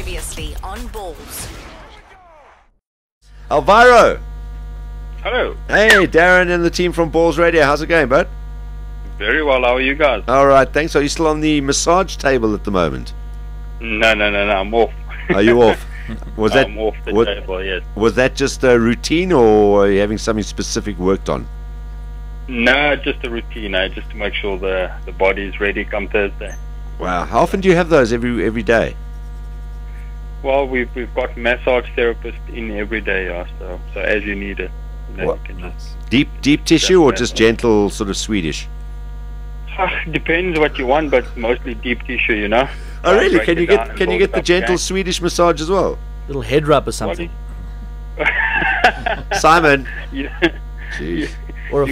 Previously on Ballz. Alviro! Hello. Hey, Darren and the team from Ballz Radio. How's it going, bud? Very well. How are you guys? All right, thanks. Are you still on the massage table at the moment? No. I'm off. Are you off? I'm off the table, yes. Was that just a routine, or are you having something specific worked on? No, just a routine, just to make sure the body is ready come Thursday. Wow. How often do you have those every day? Well, we've got massage therapists in every day, so as you need it. You can just Deep tissue or just gentle sort of Swedish? Depends what you want, but mostly deep tissue, you know. Oh really? Can you get the gentle Swedish massage as well? Little head rub or something. Simon. You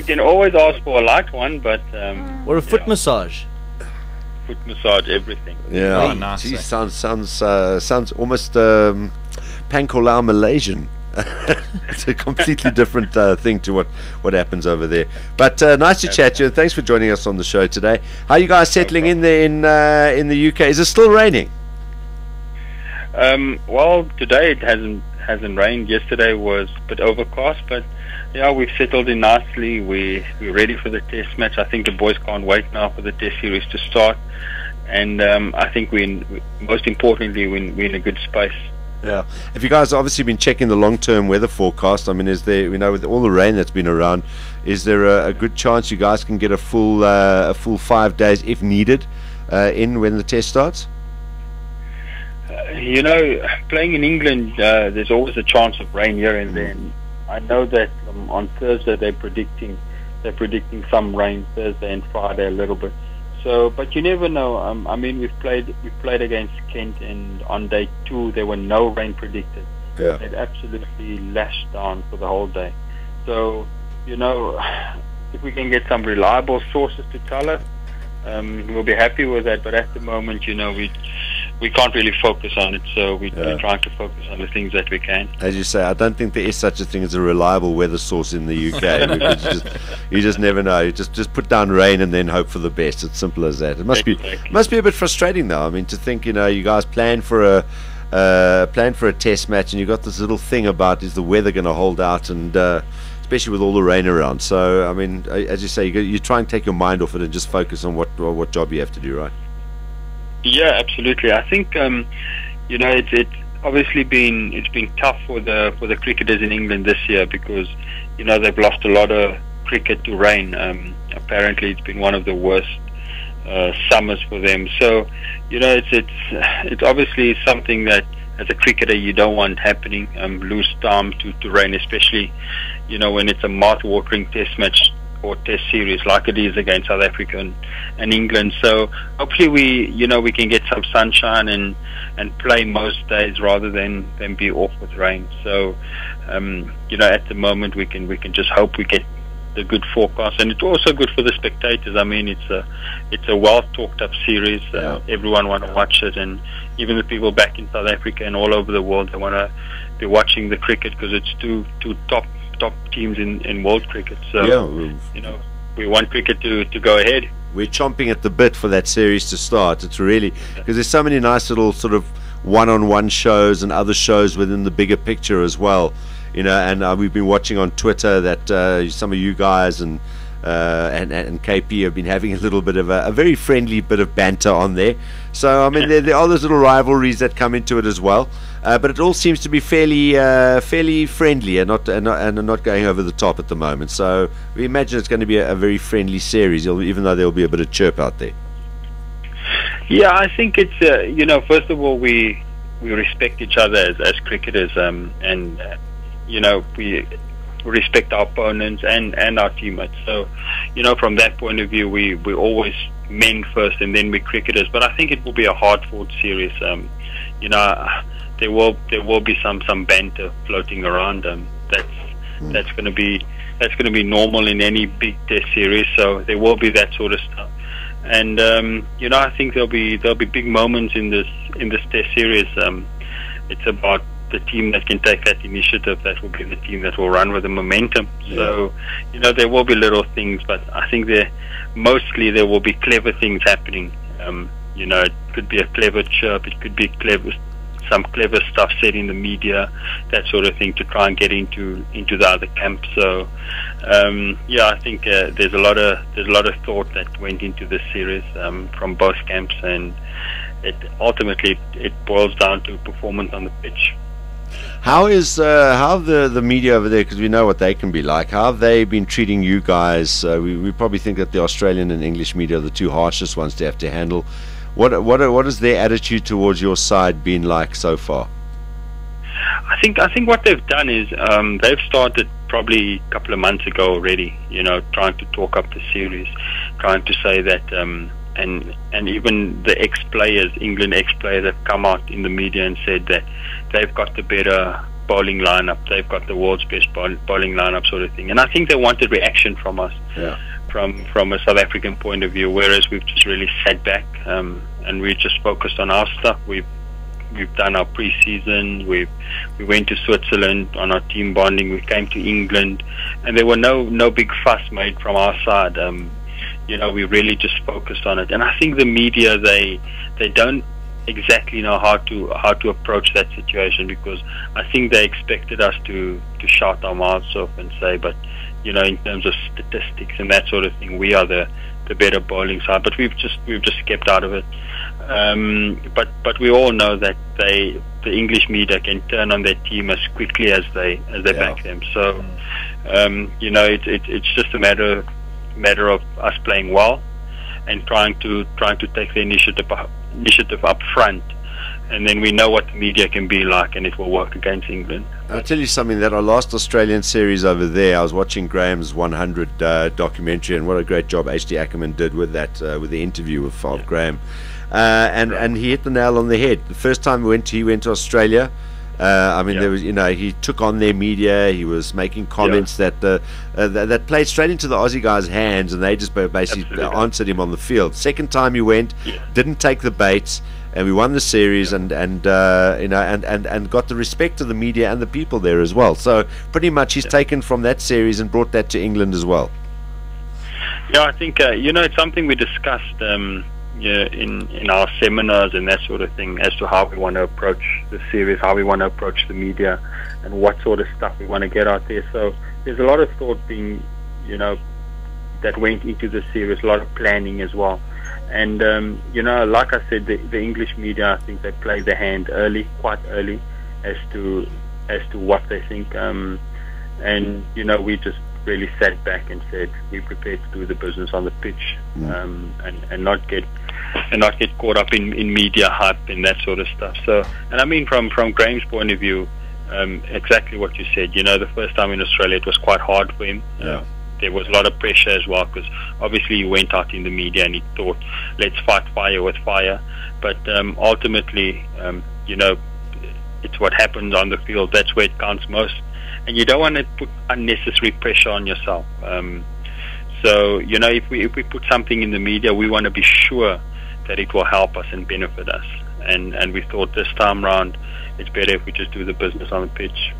can always ask for a light one, but or a foot massage. Foot massage, everything. Yeah, oh, nice. Geez, sounds almost Pankolau Malaysian. It's a completely different thing to what happens over there. But nice to chat to you, and thanks for joining us on the show today. How are you guys settling in there in the UK? Is it still raining? Well, today it hasn't rained. Yesterday was a bit overcast, but yeah, we've settled in nicely. We're ready for the test match. I think the boys can't wait now for the test series to start, and I think most importantly we're in a good space. Yeah. Have you guys obviously been checking the long-term weather forecast? I mean, is there, with all the rain that's been around, is there a good chance you guys can get a full 5 days if needed in when the test starts? Playing in England, there's always a chance of rain here and there. I know that on Thursday they're predicting some rain Thursday and Friday a little bit. So, but you never know. I mean, we've played against Kent, and on day 2 there were no rain predicted. Yeah. It absolutely lashed down for the whole day. So, if we can get some reliable sources to tell us, we'll be happy with that. But at the moment, we can't really focus on it, so we're trying to focus on the things that we can. As you say, I don't think there is such a thing as a reliable weather source in the UK. Because you just never know. You just put down rain and then hope for the best. It's simple as that. It must be a bit frustrating though. I mean, to think you guys plan for a test match, and you got this little thing about is the weather going to hold out, and especially with all the rain around. So I mean, as you say, you try and take your mind off it and just focus on what job you have to do, right? Yeah, absolutely. I think it's obviously been tough for the cricketers in England this year because they've lost a lot of cricket to rain. Apparently, it's been one of the worst summers for them. So it's obviously something that as a cricketer you don't want happening. Lose time to rain, especially when it's a mouth-watering test match or test series like it is against South Africa and England. So hopefully we can get some sunshine and play most days rather than be off with rain. So at the moment we can just hope we get the good forecast, and it's also good for the spectators. I mean, it's a well talked up series. Everyone want to watch it, and even the people back in South Africa and all over the world, they want to be watching the cricket because it's two top teams in world cricket. So we want cricket to go ahead. We're chomping at the bit for that series to start. It's really because there's so many nice little sort of one-on-one shows and other shows within the bigger picture as well. And we've been watching on Twitter that some of you guys and KP have been having a little bit of a very friendly bit of banter on there. So I mean, there are those little rivalries that come into it as well. But it all seems to be fairly friendly and not going over the top at the moment. So we imagine it's going to be a very friendly series, even though there will be a bit of chirp out there. Yeah, I think it's first of all we respect each other as cricketers, and we respect our opponents and our teammates. So from that point of view, we always men first and then we cricketers. But I think it will be a hard-fought series. There will be some banter floating around. That's going to be normal in any big test series. So there will be that sort of stuff. And I think there'll be big moments in this test series. It's about the team that can take that initiative. That will be the team that will run with the momentum. So there will be little things, but I think mostly there will be clever things happening. It could be a clever chirp, it could be clever some clever stuff said in the media, that sort of thing, to try and get into the other camp. So yeah, I think there's a lot of thought that went into this series from both camps, and it ultimately boils down to performance on the pitch. How have the media over there, because we know what they can be like, how have they been treating you guys? We probably think that the Australian and English media are the two harshest ones to have to handle. What has their attitude towards your side been like so far? I think what they've done is they've started probably a couple of months ago already, trying to talk up the series, trying to say that and even the ex-players, England ex-players, have come out in the media and said that they've got the better bowling lineup, they've got the world's best bowling lineup, sort of thing. And I think they wanted reaction from us, from a South African point of view, whereas we've just really sat back and we just focused on our stuff. We've done our pre-season, we went to Switzerland on our team bonding, we came to England, and there were no big fuss made from our side. We really just focused on it. And I think the media, they don't exactly know how to approach that situation, because I think they expected us to shout our mouths off and say, but in terms of statistics and that sort of thing, we are the better bowling side. But we've just kept out of it. But we all know that the English media can turn on their team as quickly as they back them. So it's just a matter of us playing well and trying to take the initiative up front, and then we know what the media can be like, and it will work against England. I'll tell you something, that our last Australian series over there, I was watching Graham's 100 documentary, and what a great job H.D. Ackerman did with that, with the interview with Graham, and he hit the nail on the head. The first time he went to Australia, there was, he took on their media. He was making comments that played straight into the Aussie guys' hands, and they just basically answered him on the field. Second time he went, didn't take the bait, and we won the series, and got the respect of the media and the people there as well. So pretty much he's taken from that series and brought that to England as well. Yeah, I think it's something we discussed. In our seminars and that sort of thing, as to how we want to approach the series, how we want to approach the media, and what sort of stuff we want to get out there. So there's a lot of thought being, that went into the series, a lot of planning as well. And like I said, the English media, I think they play their hand quite early, as to what they think. And we just really sat back and said we're prepared to do the business on the pitch, and not get caught up in media hype and that sort of stuff. So, and I mean, from Graham's point of view, exactly what you said. The first time in Australia, it was quite hard for him. There was a lot of pressure as well, because obviously he went out in the media and he thought, let's fight fire with fire. But ultimately, it's what happens on the field, that's where it counts most. And you don't want to put unnecessary pressure on yourself. So if we put something in the media, we want to be sure that it will help us and benefit us. And we thought this time round, it's better if we just do the business on the pitch.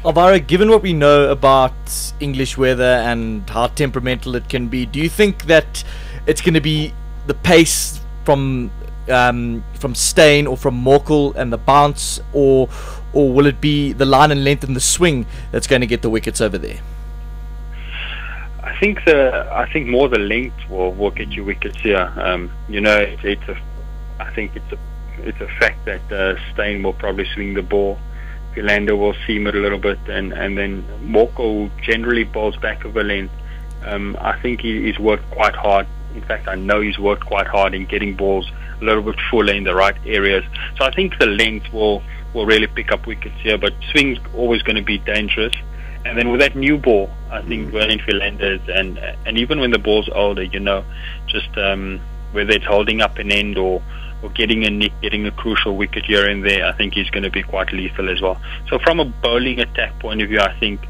Alviro, given what we know about English weather and how temperamental it can be, do you think that it's going to be the pace from Steyn or from Morkel and the bounce, or will it be the line and length and the swing that's going to get the wickets over there? I think more the length will get you wickets here. I think it's a fact that Steyn will probably swing the ball. Philander will seam it a little bit, and then Morkel generally bowls back of a length. I think he's worked quite hard. In fact, I know he's worked quite hard in getting balls a little bit fuller in the right areas. So I think the length will really pick up wickets here, but swing's always going to be dangerous. And then with that new ball, I think Vernon Philander's, and even when the ball's older, just whether it's holding up an end or getting a nick, getting a crucial wicket here and there, I think he's going to be quite lethal as well. So from a bowling attack point of view, I think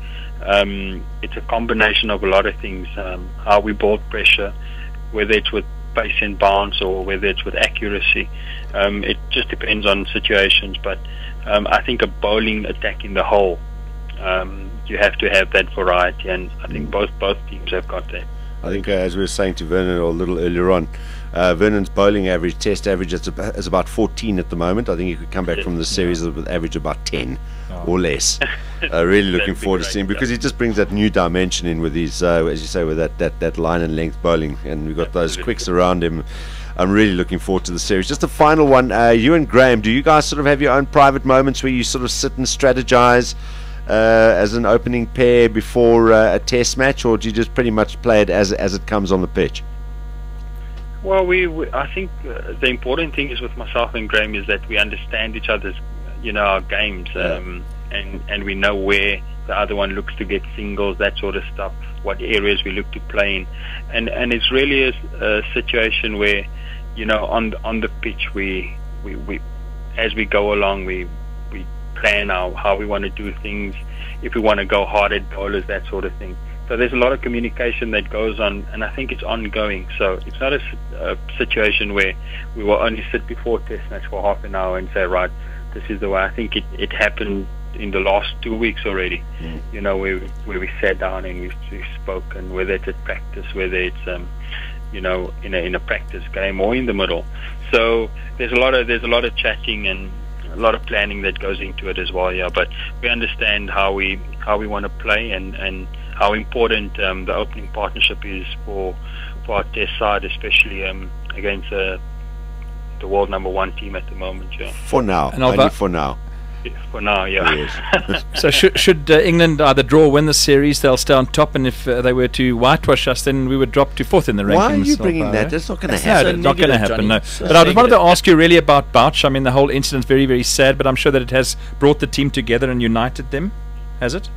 it's a combination of a lot of things. How we bowl pressure, whether it's with pace and bounce or whether it's with accuracy. It just depends on situations, but I think a bowling attack in the whole, you have to have that variety, and I think both teams have got that. I think as we were saying to Vernon a little earlier on, Vernon's bowling average, test average, is about 14 at the moment. I think he could come back from the series with average about 10 or less. Really looking forward to seeing, because he just brings that new dimension in with his, as you say, with that line and length bowling, and we've got those quicks around him. I'm really looking forward to the series. Just a final one, you and Graham, do you guys sort of have your own private moments where you sort of sit and strategize as an opening pair before a test match, or do you just pretty much play it as it comes on the pitch? Well, I think the important thing is with myself and Graham is that we understand each other's, our games, and we know where the other one looks to get singles, that sort of stuff, what areas we look to play in, and it's really a situation where, on the pitch we as we go along we plan how we want to do things, if we want to go hard at bowlers, that sort of thing. So there's a lot of communication that goes on, and I think it's ongoing. So it's not a situation where we will only sit before test match for half an hour and say, right, this is the way. I think it happened in the last 2 weeks already, where we sat down and we spoke, and whether it's at practice, whether it's in a practice game or in the middle. So there's a lot of chatting and a lot of planning that goes into it as well. Yeah, but we understand how we want to play and how important the opening partnership is for our test side, especially against the world #1 team at the moment. Yeah. For now, only for now. For now, yeah. Yes. So should England either draw or win the series, they'll stay on top, and if they were to whitewash us, then we would drop to 4th in the rankings. Why are you bringing that? That's not going to happen. No, it's not going to happen, no. But I just wanted to ask you really about Ballz. I mean, the whole incident's very, very sad, but I'm sure that it has brought the team together and united them. Has it?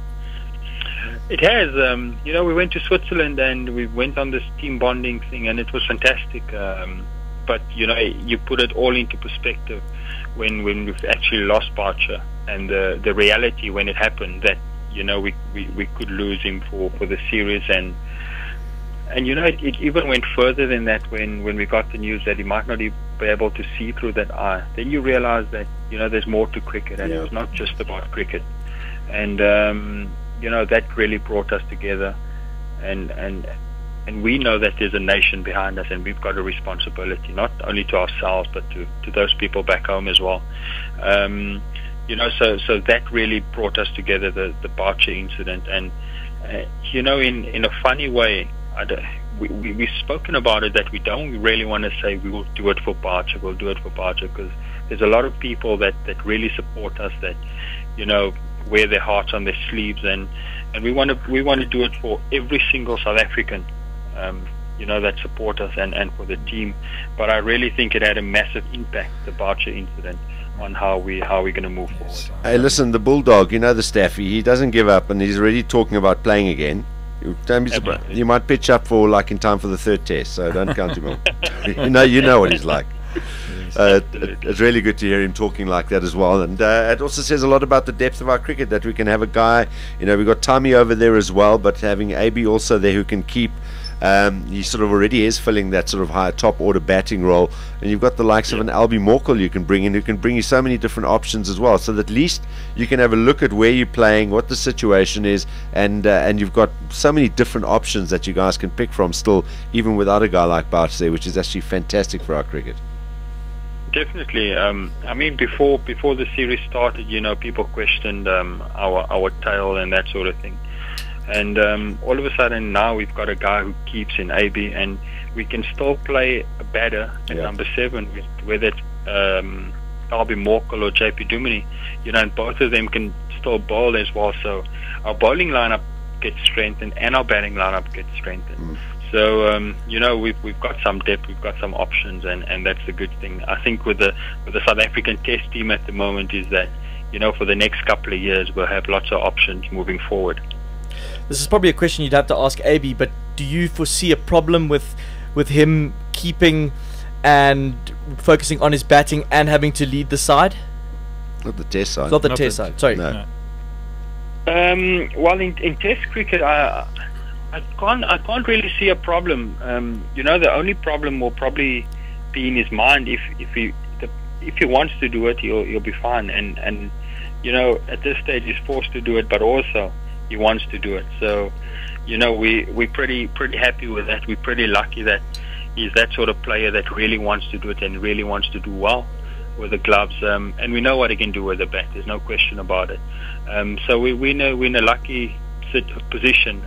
It has. We went to Switzerland and we went on this team bonding thing, and it was fantastic. But you put it all into perspective when we've actually lost Ballz, and the reality when it happened that we could lose him for the series, and it even went further than that when we got the news that he might not be able to see through that eye. Then you realize that there's more to cricket, and it was not just about cricket, and that really brought us together, and we know that there's a nation behind us, and we've got a responsibility not only to ourselves but to those people back home as well. So that really brought us together, the Ballz incident, and in a funny way, we've spoken about it that we don't really want to say we will do it for Ballz, we'll do it for Ballz, because there's a lot of people that really support us, that wear their hearts on their sleeves, and we want to do it for every single South African that support us and for the team. But I really think it had a massive impact, the Ballz incident, on how we're going to move forward. Hey, listen, the Bulldog, the Staffy, he doesn't give up, and he's already talking about playing again. Don't be surprised. You might pitch up in time for the 3rd test, so don't count him out. You know what he's like. It's really good to hear him talking like that as well, and it also says a lot about the depth of our cricket, that we can have a guy, we've got Tommy over there as well, but having AB also there who can keep, he sort of already is filling that sort of high top order batting role, and you've got the likes of an Albie Morkel you can bring in, who can bring you so many different options as well, so that at least you can have a look at where you're playing, what the situation is, and you've got so many different options that you guys can pick from still, even without a guy like Ballz there, which is actually fantastic for our cricket. Definitely. I mean, before the series started, people questioned our tail and that sort of thing. And all of a sudden now we've got a guy who keeps in AB, and we can still play a batter at number 7, whether it's Albie Morkel or JP Duminy, and both of them can still bowl as well. So our bowling lineup gets strengthened and our batting lineup gets strengthened. So we've got some depth, we've got some options, and that's the good thing. I think with the South African Test team at the moment is that for the next couple of years we'll have lots of options moving forward. This is probably a question you'd have to ask AB, but do you foresee a problem with him keeping and focusing on his batting and having to lead the side? Not the Test side. Not the Test side. Sorry. No. Well, in Test cricket, I can't really see a problem. The only problem will probably be in his mind. If he wants to do it, he'll be fine. And at this stage he's forced to do it, but also he wants to do it. So we're pretty happy with that. We're pretty lucky that he's that sort of player that really wants to do it and really wants to do well with the gloves, and we know what he can do with the bat. There's no question about it. So we're in a lucky position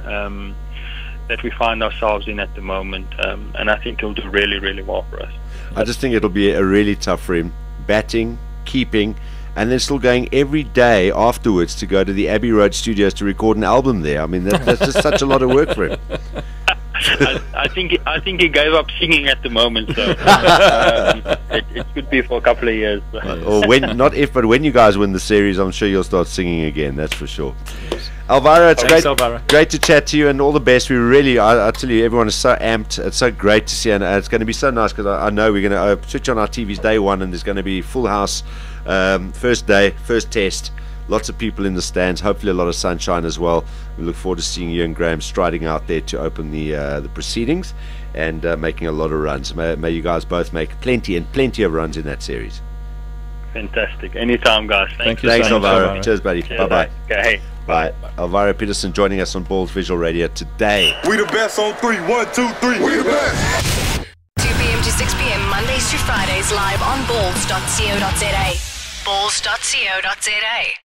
that we find ourselves in at the moment, and I think he'll do really, really well for us. I just think it'll be a really tough for him, batting, keeping, and then still going every day afterwards to go to the Abbey Road studios to record an album there. I mean, that's just such a lot of work for him. I think he gave up singing at the moment, so it could be for a couple of years. Or when, not if, but when you guys win the series, I'm sure you'll start singing again. That's for sure. Yes. Alviro, it's great to chat to you, and all the best. We really, I tell you, everyone is so amped. It's so great to see, and it's going to be so nice because I know we're going to switch on our TVs day one, and there's going to be full house, first day, first test. Lots of people in the stands, hopefully a lot of sunshine as well. We look forward to seeing you and Graham striding out there to open the proceedings and making a lot of runs. May you guys both make plenty of runs in that series. Fantastic. Anytime, guys. Thank you. Thanks, So Alviro. much, Cheers, buddy. Bye-bye. Okay. Bye. Alviro Peterson joining us on Ballz Visual Radio today. We the best on 3. 1, 2, 3. We the best. 2 p.m. to 6 p.m. Mondays to Fridays live on Ballz.co.za. Ballz.co.za.